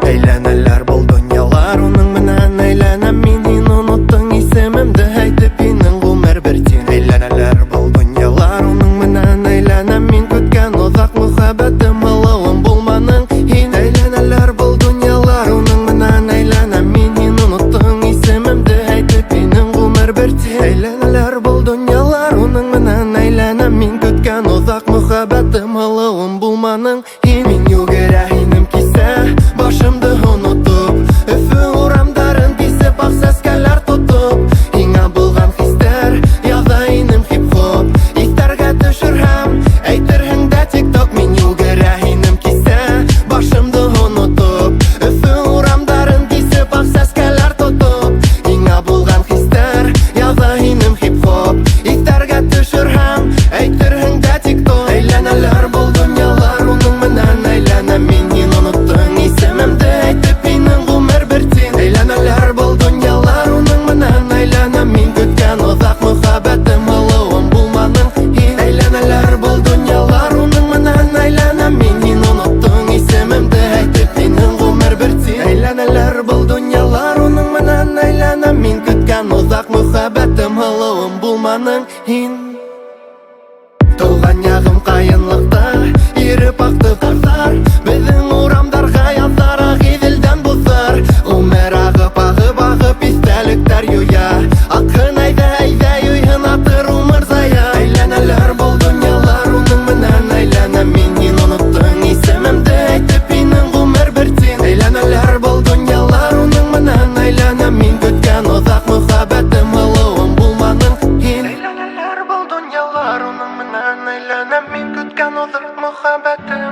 Әйләнәләр бұл дөньялар, уның менән әйләнәм мин. Һин оныттың исемемде, әйтеп инең гомер бер тин. Әйләнәләр бұл дөньялар, уның менән әйләнәм мин. Көткән озак мөхәббәтем, ылыуым булманың һин. Әйләнәләр бұл дөньялар, уның менән әйләнәм мин. Һин оныттың исемемде, әйтеп инең гомер бер тин. Әйләнәләр бұл дөньялар, уның менән әйләнәм мин. Көткән озак мөхәббәтем, ылыуым булманың һин. Мин йөгерә инем кисә, башымды онытып, Өфе урамдарын кисеп, ак сәскәләр тотып. Һиңа булган хистәр, яза инем хип-хоп. Ифтарга төшер һәм әйтерһең дә тик-ток. Мин йөгерә инем кисә, башымды онытып, Өфе урамдарын кисеп, ак сәскәләр тотып. Һиңа булган хистәр, яза инем хип-хоп. Ифтарга төшер һәм әйтерһең дә тик-ток. Әйләнәләр бұл дөньялар, уның менән әйләнәм мин. Һин оныттың исемемде, әйтеп инең гомер бер тин. Әйләнәләр бұл дөньялар, уның менән әйләнәм мин. Көткән озак мөхәббәтем, ылыуым булманың һин. Әйләнәләр бұл дөньялар, уның менән әйләнәм мин. Һин оныттың исемемде, әйтеп инең гомер бер тин. Әйләнәләр бұл дөньялар, уның менән әйләнәм мин. Көткән озак мөхәббәтем, ылыуым булманың һин. Тулган ягым каенлыкта, иреп акты карлар. Безнең урамдарга язар Агыйделдән бозар. Гомер агып, истәлектәр юя. Акын әйдә, юйһын атыр умыр зая. Әйләнәләр бұл дөньялар, уның менән әйләнәм мин. Һин оныттың исемемде, әйтеп инең гомер бер тин. Әйләнәләр бұл дөньялар, уның менән әйләнәм мин. Көткән озак мөхәббәтем, ылыуым булманың һин. Әйләнәләр бұл дөньялар, уның менән әйләнәм мин. Көткән озак мөхәббәтем,